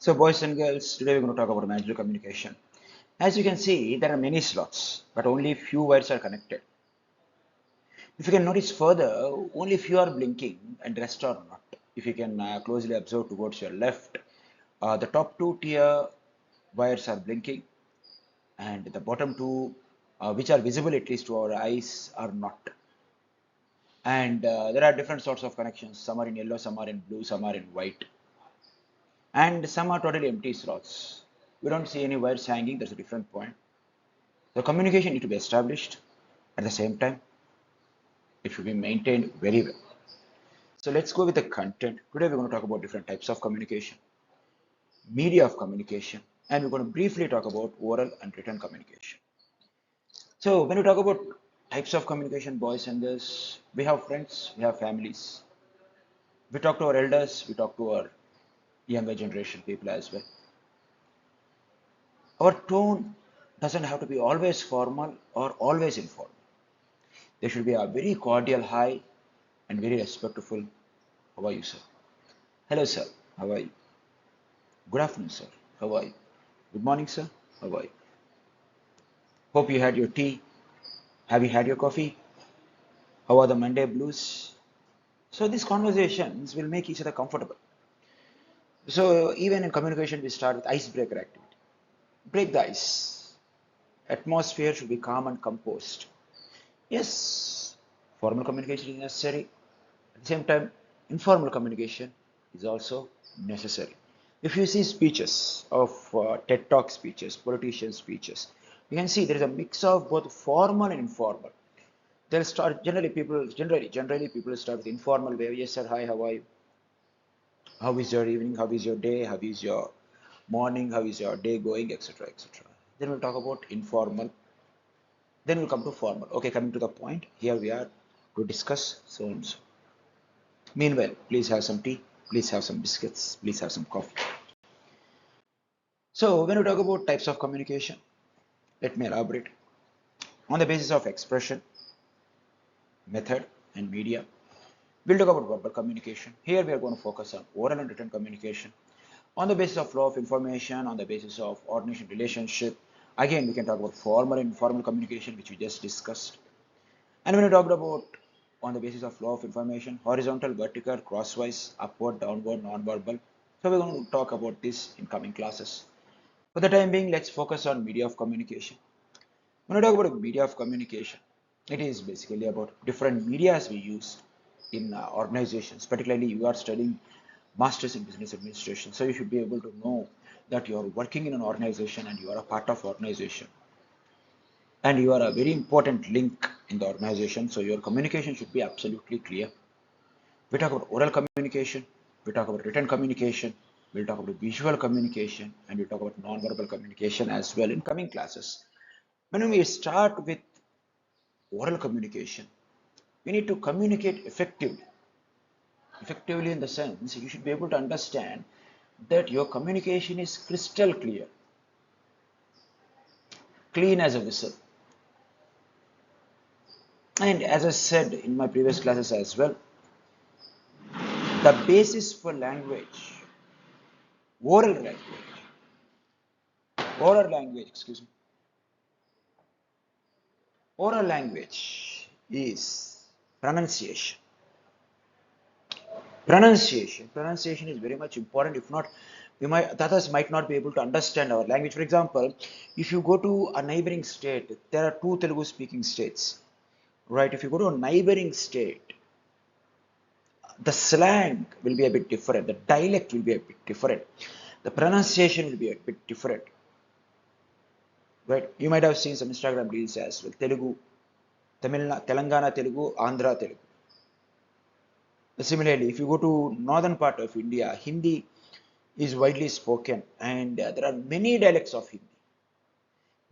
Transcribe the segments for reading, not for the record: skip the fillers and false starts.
So boys and girls, today we're going to talk about managerial communication. As you can see, there are many slots, but only few wires are connected. If you can notice further, only few are blinking and rest are not. If you can closely observe towards your left, the top two tier wires are blinking and the bottom two, which are visible at least to our eyes, are not. And there are different sorts of connections. Some are in yellow, some are in blue, some are in white. And some are totally empty slots. We don't see any wires hanging, that's a different point. The communication need to be established. At the same time, it should be maintained very well. So let's go with the content. Today we're going to talk about different types of communication, media of communication, and we're going to briefly talk about oral and written communication. So when we talk about types of communication, boys and girls, we have friends, we have families. We talk to our elders, we talk to our younger generation people as well. Our tone doesn't have to be always formal or always informal. There should be a very cordial hi and very respectful. How are you, sir? Hello, sir. How are you? Good afternoon, sir. How are you? Good morning, sir. How are you? Hope you had your tea. Have you had your coffee? How are the Monday blues? So these conversations will make each other comfortable. So even in communication, we start with icebreaker activity. Break the ice. Atmosphere should be calm and composed. Yes, formal communication is necessary. At the same time, informal communication is also necessary. If you see speeches of TED Talk speeches, politician speeches, you can see there is a mix of both formal and informal. They'll start generally people start with informal way. Yes, sir. Hi, how are you? How is your evening? How is your day? How is your morning? How is your day going? Etc. etc. Then we'll talk about informal. Then we'll come to formal. Okay, coming to the point. Here we are to discuss so and so. Meanwhile, please have some tea, please have some biscuits, please have some coffee. So, when we talk about types of communication, let me elaborate. On the basis of expression, method, and media, we'll talk about verbal communication. Here we are going to focus on oral and written communication. On the basis of flow of information, on the basis of ordination relationship, again we can talk about formal and informal communication, which we just discussed. And when we talked about on the basis of flow of information, horizontal, vertical, crosswise, upward, downward, non-verbal. So we're going to talk about this in coming classes. For the time being, let's focus on media of communication. When I talk about media of communication, it is basically about different medias we use in organizations. Particularly, you are studying masters in business administration, so you should be able to know that you are working in an organization and you are a part of organization, and you are a very important link in the organization. So your communication should be absolutely clear. We talk about oral communication, we talk about written communication, we'll talk about visual communication, and we'll talk about non-verbal communication as well in coming classes. When we start with oral communication, we need to communicate effectively. Effectively, in the sense, you should be able to understand that your communication is crystal clear, clean as a whistle. And as I said in my previous classes as well, the basis for language, oral language, excuse me, oral language is pronunciation. Pronunciation is very much important. If not, we might, the others might not be able to understand our language. For example, if you go to a neighboring state, there are two Telugu speaking states, right? If you go to a neighboring state, the slang will be a bit different, the dialect will be a bit different, the pronunciation will be a bit different, right? You might have seen some Instagram reels as well. Telugu, Telangana Telugu, Andhra Telugu. Similarly, if you go to northern part of India, Hindi is widely spoken, and there are many dialects of Hindi.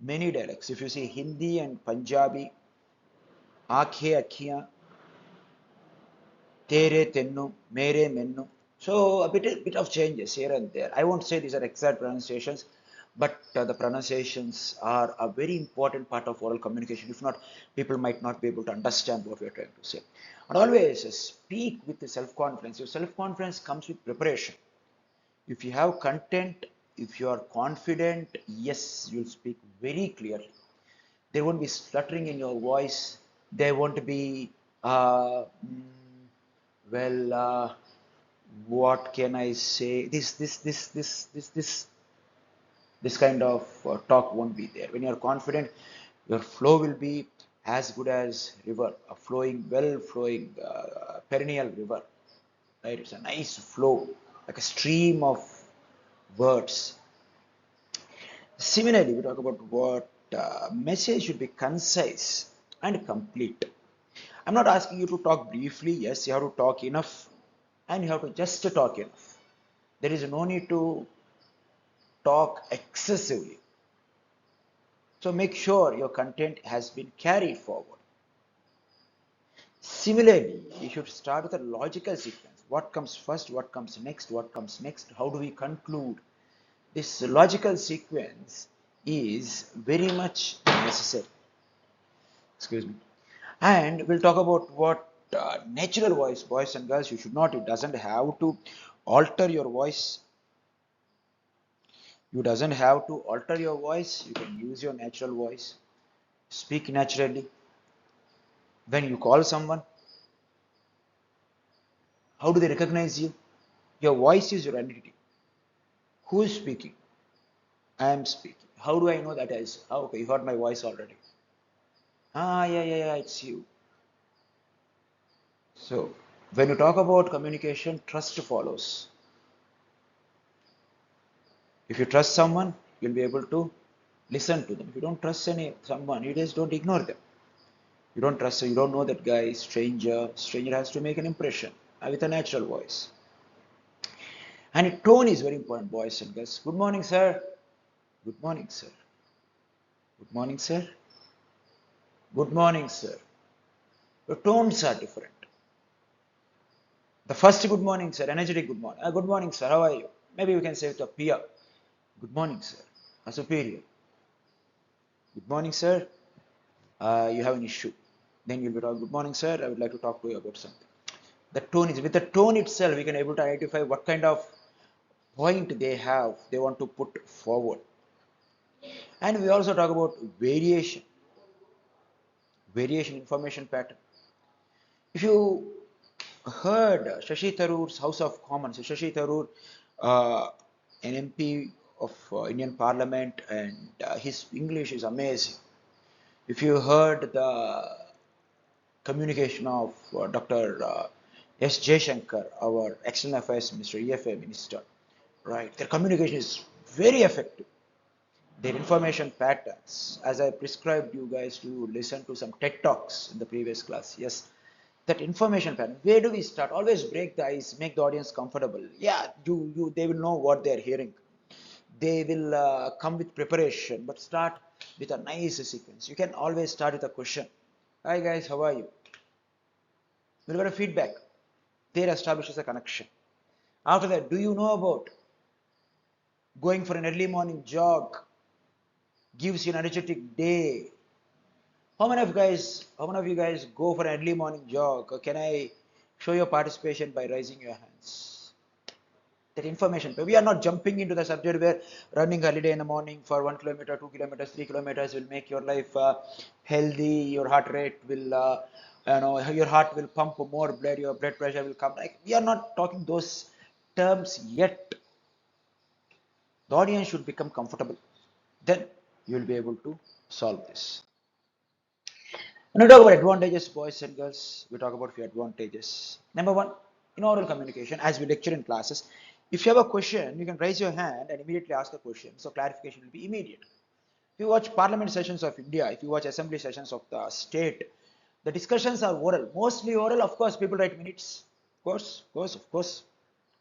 Many dialects. If you see Hindi and Punjabi, Aakhe Akhiyan, Tere Tennu, Mere Mennu. So a bit of changes here and there. I won't say these are exact pronunciations, but the pronunciations are a very important part of oral communication. If not, people might not be able to understand what we are trying to say. And always speak with self-confidence. Your self-confidence comes with preparation. If you have content, if you are confident, yes, you'll speak very clearly. There won't be stuttering in your voice. There won't be, uh, mm, well, what can I say? This kind of talk won't be there. When you're confident, your flow will be as good as river, a flowing, well flowing, perennial river, right? It's a nice flow, like a stream of words. Similarly, we talk about what message should be concise and complete. I'm not asking you to talk briefly. Yes, you have to talk enough and you have to just talk enough. There is no need to talk excessively. So make sure your content has been carried forward. Similarly, you should start with a logical sequence. What comes first? What comes next? What comes next? How do we conclude? This logical sequence is very much necessary. Excuse me. And we'll talk about what natural voice, boys and girls, you should not, it doesn't have to alter your voice. You doesn't have to alter your voice. You can use your natural voice. Speak naturally. When you call someone, how do they recognize you? Your voice is your identity. Who is speaking? I am speaking. How do I know that is? Oh, okay, you heard my voice already. Ah, yeah, yeah, yeah, it's you. So, when you talk about communication, trust follows. If you trust someone, you'll be able to listen to them. If you don't trust someone, you just don't ignore them. You don't trust, you don't know that guy is stranger. Stranger has to make an impression with a natural voice. And tone is very important, boys and girls. Good morning, sir. Good morning, sir. Good morning, sir. Good morning, sir. The tones are different. The first good morning, sir, energetic good morning. Good morning, sir. How are you? Maybe we can say to a peer. Good morning, sir. A superior. Good morning, sir. You have an issue. Then you'll be talking, good morning, sir. I would like to talk to you about something. The tone is, with the tone itself, we can able to identify what kind of point they have, they want to put forward. And we also talk about variation information pattern. If you heard Shashi Tharoor's House of Commons, Shashi Tharoor, an MP of Indian Parliament, and his English is amazing. If you heard the communication of Dr. S. Jaishankar, our External Affairs Minister, EFA Minister, right? Their communication is very effective. Their information patterns, as I prescribed you guys to listen to some TED Talks in the previous class, yes, that information pattern, where do we start? Always break the ice, make the audience comfortable. Yeah, they will know what they're hearing. They will come with preparation, but start with a nice sequence. You can always start with a question. Hi guys, how are you? We'll get a feedback. There establishes a connection. After that, do you know about going for an early morning jog? Gives you an energetic day. How many of you guys go for an early morning jog? Or can I show your participation by raising your hands? That information. We are not jumping into the subject where running early day in the morning for 1 kilometer, 2 kilometers, 3 kilometers will make your life healthy. Your heart rate will, your heart will pump more blood. Your blood pressure will come. Like we are not talking those terms yet. The audience should become comfortable. Then you will be able to solve this. When we talk about advantages, boys and girls, we talk about a few advantages. Number one, in oral communication, as we lecture in classes, if you have a question, you can raise your hand and immediately ask a question. So clarification will be immediate. If you watch parliament sessions of India, if you watch assembly sessions of the state, the discussions are oral, mostly oral. Of course, people write minutes. Of course.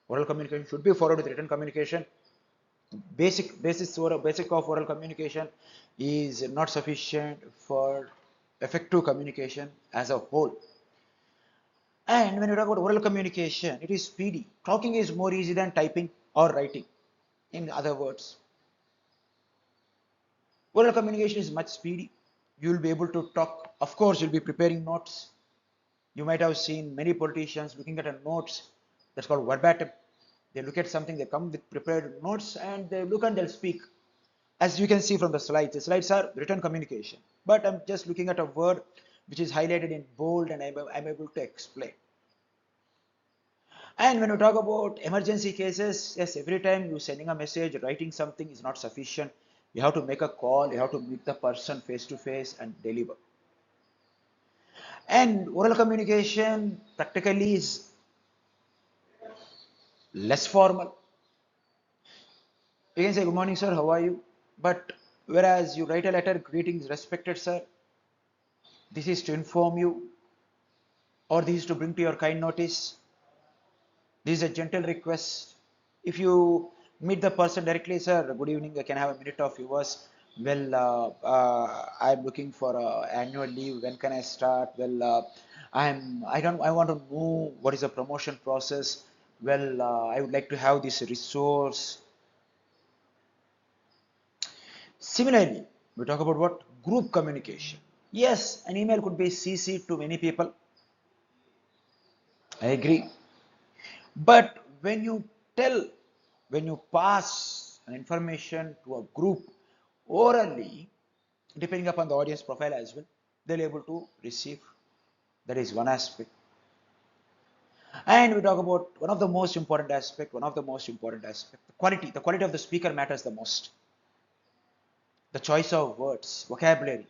Oral communication should be followed with written communication. Basic of oral communication is not sufficient for effective communication as a whole. And when you talk about oral communication, it is speedy. Talking is more easy than typing or writing. In other words, oral communication is much speedy. You will be able to talk. Of course, you'll be preparing notes. You might have seen many politicians looking at a notes that's called verbatim. They look at something, they come with prepared notes, and they look and they'll speak. As you can see from the slides are written communication. But I'm just looking at a word which is highlighted in bold, and I'm able to explain. And when you talk about emergency cases, yes, every time you sending a message, writing something is not sufficient. You have to make a call, you have to meet the person face to face and deliver. And oral communication practically is less formal. You can say, "Good morning, sir, how are you?" But whereas you write a letter, "Greetings, respected sir, this is to inform you," or "This is to bring to your kind notice. This is a gentle request." If you meet the person directly, "Sir, good evening, I can have a minute of yours." "Well, I'm looking for annual leave. When can I start?" "Well, I want to know what is the promotion process." "Well, I would like to have this resource." Similarly, we talk about what? Group communication. Yes, an email could be CC to many people. I agree. But when you pass an information to a group orally, depending upon the audience profile as well, they'll able to receive. That is one aspect. And we talk about the quality of the speaker matters the most. The choice of words, vocabulary,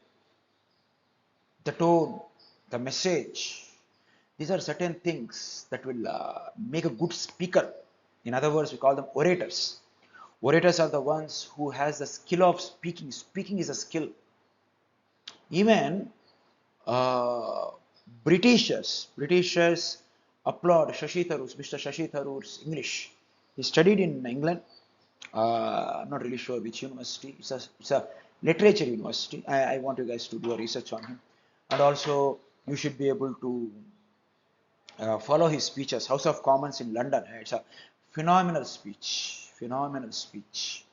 the tone, the message. These are certain things that will make a good speaker. In other words, we call them orators. Orators are the ones who has the skill of speaking. Speaking is a skill. Even uh, Britishers applaud Mr. Shashi Tharoor's English. He studied in England. I'm not really sure which university. It's a literature university. I want you guys to do a research on him. And also, you should be able to follow his speeches. House of Commons in London. It's a phenomenal speech. Phenomenal speech.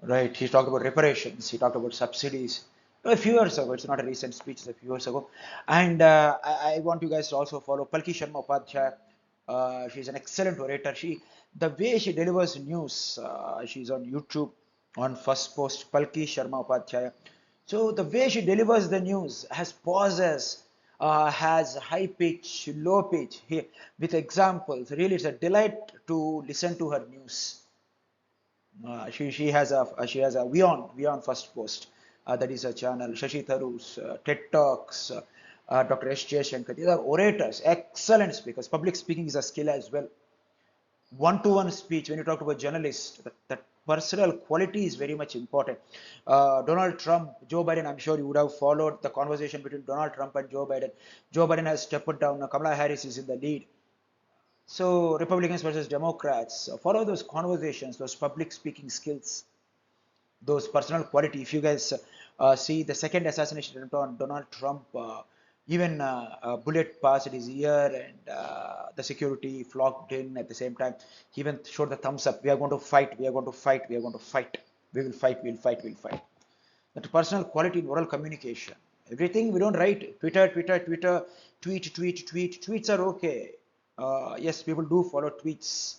Right. He talked about reparations. He talked about subsidies. A few years ago. It's not a recent speech. It's a few years ago. And I want you guys to also follow Palki Sharma Upadhyay. She's an excellent orator. The way she delivers news. She's on YouTube on first post. Palki Sharma Upadhyay. So the way she delivers the news has pauses, has high pitch, low pitch, with examples. Really, it's a delight to listen to her news. She has a Vion first post. That is a channel. Shashi Tharoor's TED Talks, Dr. S. Shankar. These are orators, excellent speakers. Public speaking is a skill as well. One-to-one speech. When you talk about journalists, that personal quality is very much important. Donald Trump, Joe Biden. I'm sure you would have followed the conversation between Donald Trump and Joe Biden. Joe Biden has stepped down. Kamala Harris is in the lead. So Republicans versus Democrats. Follow those conversations, those public speaking skills, those personal quality. If you guys see the second assassination attempt on Donald Trump, even a bullet passed his ear, and the security flocked in at the same time. He even showed the thumbs up. We are going to fight. We are going to fight. We are going to fight. We will fight. We'll fight. We'll fight. That personal quality in oral communication. Everything we don't write. Twitter, tweet. Tweets are okay. Yes, people do follow tweets.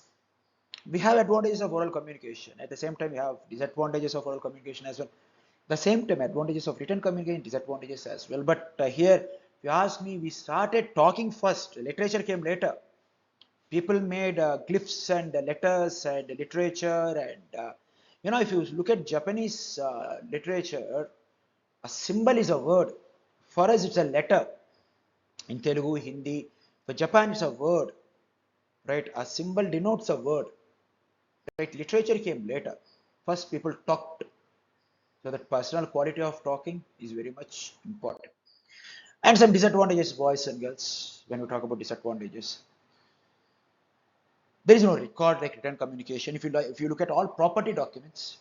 We have advantages of oral communication. At the same time, we have disadvantages of oral communication as well. The same time, advantages of written communication, disadvantages as well. But here, if you ask me, we started talking first. Literature came later. People made glyphs and letters and literature. And if you look at Japanese literature, a symbol is a word. For us, it's a letter. In Telugu, Hindi. For Japan, it's a word. Right? A symbol denotes a word. Right? Literature came later. First, people talked. So that personal quality of talking is very much important. And some disadvantages, boys and girls. When we talk about disadvantages, there is no record like written communication. If you look at all property documents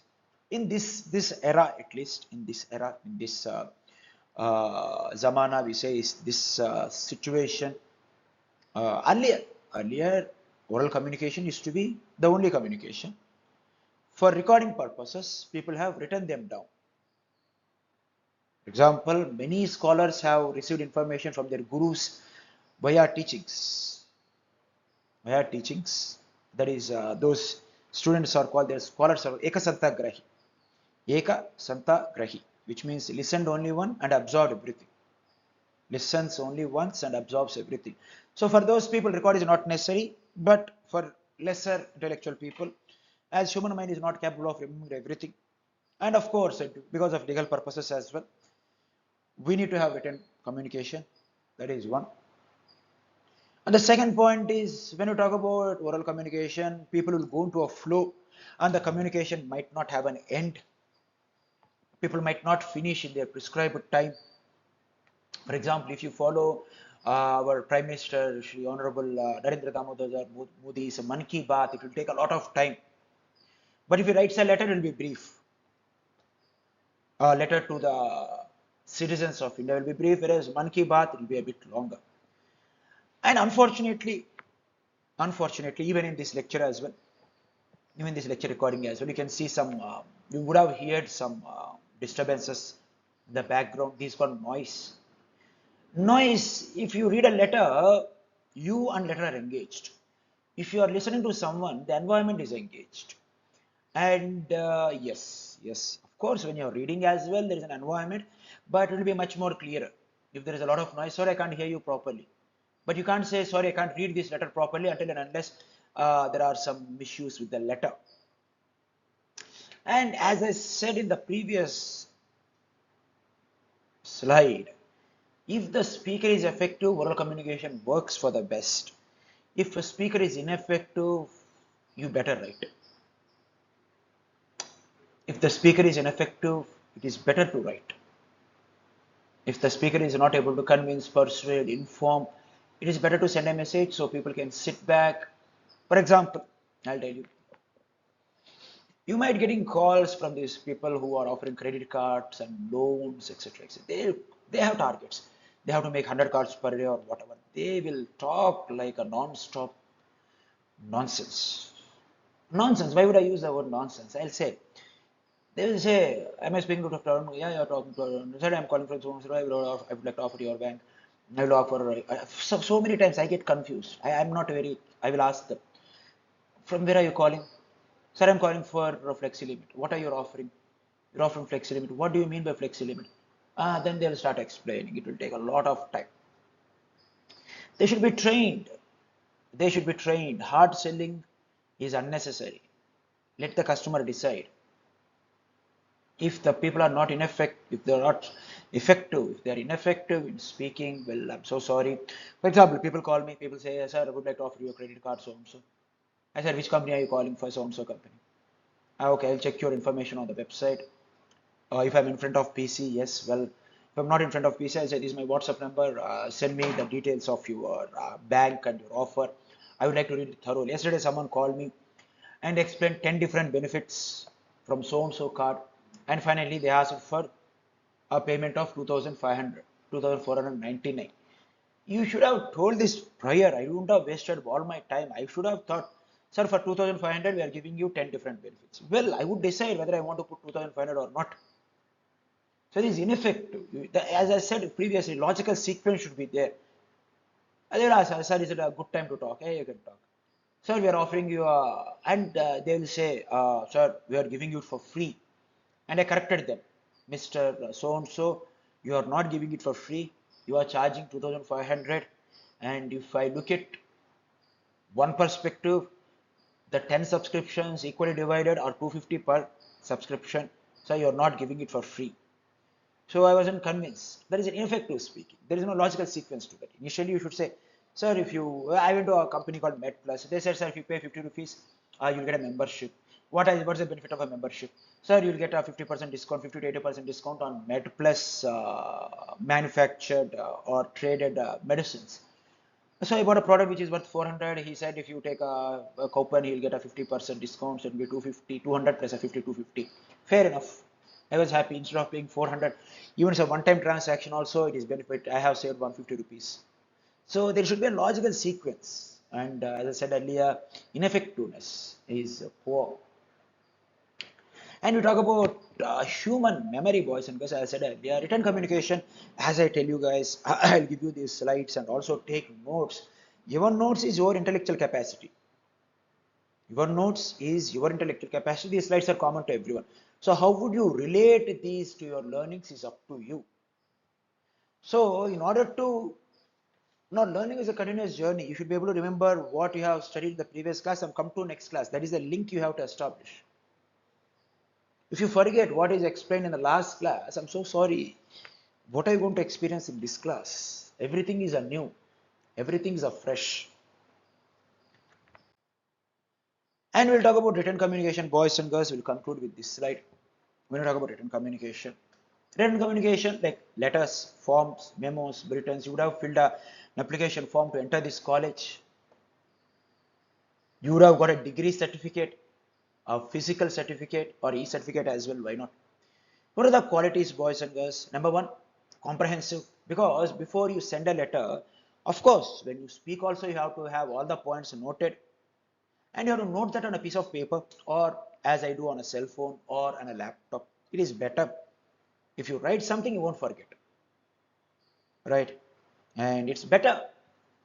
in this era, at least in this zamana, we say is this situation. Earlier, oral communication used to be the only communication. For recording purposes, people have written them down. For example, many scholars have received information from their gurus via teachings. Via teachings, That is, those students are called, their scholars are Ekasantagrahi. Ekasantagrahi, which means listened only one and absorbed everything. Listens only once and absorbs everything. So for those people, record is not necessary, but for lesser intellectual people, as human mind is not capable of remembering everything, and of course, because of legal purposes as well, we need to have written communication. That is one. And the second point is when you talk about oral communication, people will go into a flow and the communication might not have an end. People might not finish in their prescribed time. For example, if you follow our Prime Minister, Shri Honorable Narendra Damodar Modi's Man Ki Baat, it will take a lot of time. But if he writes a letter, it will be brief. A letter to the citizens of India will be brief, whereas Man Ki Baat will be a bit longer. And unfortunately, even in this lecture as well, even this lecture recording as well, you can see some, you would have heard some disturbances in the background. These called noise. Noise, if you read a letter, you and letter are engaged. If you are listening to someone, the environment is engaged. And yes, of course, when you're reading as well, there is an environment, but it will be much more clearer. If there is a lot of noise, sorry, I can't hear you properly. But you can't say, sorry, I can't read this letter properly until and unless there are some issues with the letter. And as I said in the previous slide, if the speaker is effective, oral communication works for the best. If a speaker is ineffective, you better write. If the speaker is ineffective, it is better to write. If the speaker is not able to convince, persuade, inform, it is better to send a message so people can sit back. For example, I'll tell you, you might getting calls from these people who are offering credit cards and loans, etc. They have targets. They have to make 100 cards per day or whatever. They will talk like a non-stop nonsense. Nonsense. Why would I use the word nonsense? I'll say, they will say, am I speaking to Dr. Arun? Yeah, you're talking to Arun. Sir, I'm calling from so I would like to offer to your bank. I will offer. So many times I get confused. I'm not very. I will ask them, from where are you calling? Sir, I'm calling for a flexi limit. What are you offering? You're offering flexi limit. What do you mean by flexi limit? Then they'll start explaining. It will take a lot of time. They should be trained. They should be trained. Hard selling is unnecessary. Let the customer decide. If the people are not ineffective, if they are not effective, if they are ineffective in speaking, well, I'm so sorry. For example, people call me, people say, sir, I would like to offer you a credit card, so and so. I said, which company are you calling for, so and so company? Okay, I'll check your information on the website. If I'm in front of PC, yes, well, if I'm not in front of PC, I say, this is my WhatsApp number, send me the details of your bank and your offer. I would like to read it thoroughly. Yesterday, someone called me and explained 10 different benefits from so and so card, and finally they asked for a payment of 2500, 2499. You should have told this prior. I wouldn't have wasted all my time. I should have thought, sir, for 2500 we are giving you 10 different benefits. Well, I would decide whether I want to put 2500 or not. So it is ineffective. As I said previously, logical sequence should be there. I will ask, sir, is it a good time to talk? Hey, you can talk. Sir, we are offering you and they will say, sir, we are giving you for free. And I corrected them. Mr. So-and-so, you are not giving it for free. You are charging 2500. And if I look at one perspective, the 10 subscriptions equally divided are 250 per subscription. So you are not giving it for free. So I wasn't convinced. That is an ineffective speaking. There is no logical sequence to that. Initially, you should say, sir, if you, I went to a company called MedPlus. They said, sir, if you pay 50 rupees, you'll get a membership. What's the benefit of a membership? Sir, you'll get a 50% discount, 50 to 80% discount on MedPlus manufactured or traded medicines. So I bought a product which is worth 400. He said if you take a coupon, he'll get a 50% discount. So it'll be 250, 200 plus a 50, 250. Fair enough. I was happy instead of paying 400. Even as a one-time transaction also, it is benefit. I have saved 150 rupees. So there should be a logical sequence. And as I said earlier, ineffectiveness is poor. And we talk about human memory, boys and girls. As I said earlier, written communication. As I tell you guys, I'll give you these slides and also take notes. Your notes is your intellectual capacity. Your notes is your intellectual capacity. These slides are common to everyone. So how would you relate these to your learnings is up to you. So in order to, now learning is a continuous journey. You should be able to remember what you have studied in the previous class and come to next class. That is the link you have to establish. If you forget what is explained in the last class, I'm so sorry. What are you going to experience in this class? Everything is anew. Everything is afresh. And we'll talk about written communication. Boys and girls will conclude with this slide. When we talk about written communication like letters, forms, memos, bulletins, you would have filled an application form to enter this college. You would have got a degree certificate, a physical certificate, or e-certificate as well. Why not? What are the qualities, boys and girls? Number one, comprehensive. Because before you send a letter, of course, when you speak also, you have to have all the points noted. And you have to note that on a piece of paper, or as I do on a cell phone or on a laptop. It is better. If you write something, you won't forget. Right? And it's better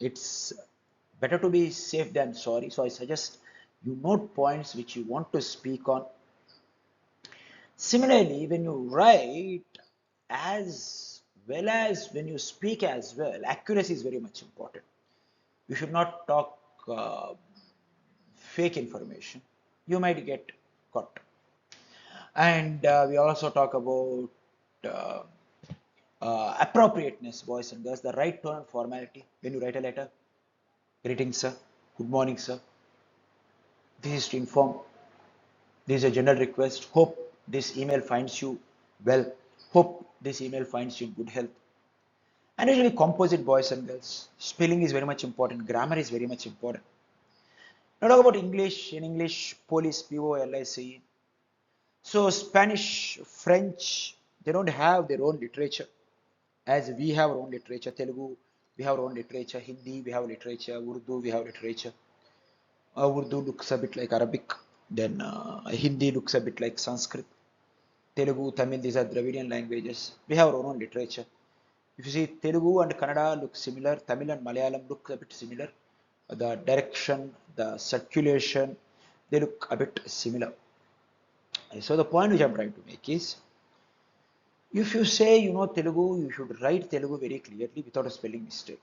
to be safe than sorry. So I suggest you note points which you want to speak on. Similarly, when you write as well as when you speak as well, accuracy is very much important. You should not talk fake information. You might get caught. And we also talk about uh, appropriateness, boys and girls, the right tone and formality when you write a letter. Greetings, sir. Good morning, sir. This is to inform. This is a general request. Hope this email finds you well. Hope this email finds you in good health. And it will be composite, boys and girls. Spelling is very much important. Grammar is very much important. Now talk about English. In English, police, POLIC. So Spanish, French, they don't have their own literature. As we have our own literature. Telugu, we have our own literature. Hindi, we have literature. Urdu, we have literature. Urdu looks a bit like Arabic. Then Hindi looks a bit like Sanskrit. Telugu, Tamil, these are Dravidian languages. We have our own literature. If you see Telugu and Kannada look similar, Tamil and Malayalam look a bit similar. The direction, the circulation, they look a bit similar. So the point which I'm trying to make is, if you say you know Telugu, you should write Telugu very clearly without a spelling mistake.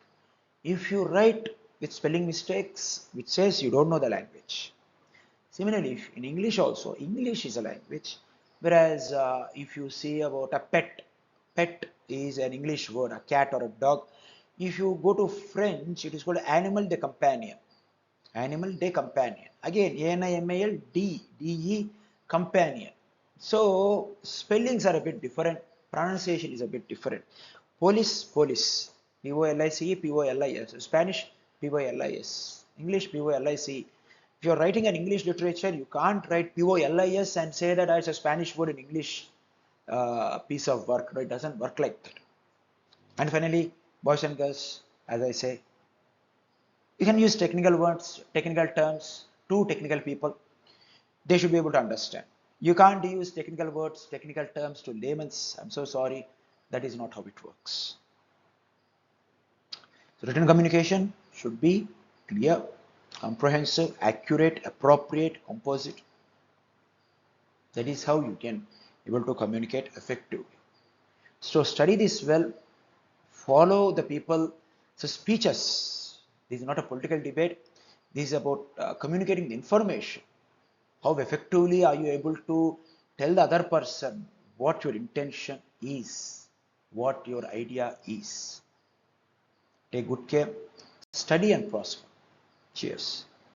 If you write with spelling mistakes, which says you don't know the language. Similarly, in English also, English is a language, whereas if you see about a pet, pet is an English word, a cat or a dog. If you go to French, it is called animal de companion. Animal de companion. Again, ANIMAL DE companion. So spellings are a bit different. Pronunciation is a bit different. Police, police. POLICE, POLIS. Spanish, POLIS. English, POLIC. If you're writing an English literature, you can't write POLIS and say that it's a Spanish word in English piece of work. No, it doesn't work like that. And finally, boys and girls, as I say, you can use technical words, technical terms to technical people. They should be able to understand. You can't use technical words, technical terms to layman's. I'm so sorry. That is not how it works. So written communication should be clear, comprehensive, accurate, appropriate, composite. That is how you can able to communicate effectively. So study this well, follow the people. So speeches, this is not a political debate. This is about communicating the information. How effectively are you able to tell the other person what your intention is, what your idea is. Take good care, study and prosper. Cheers.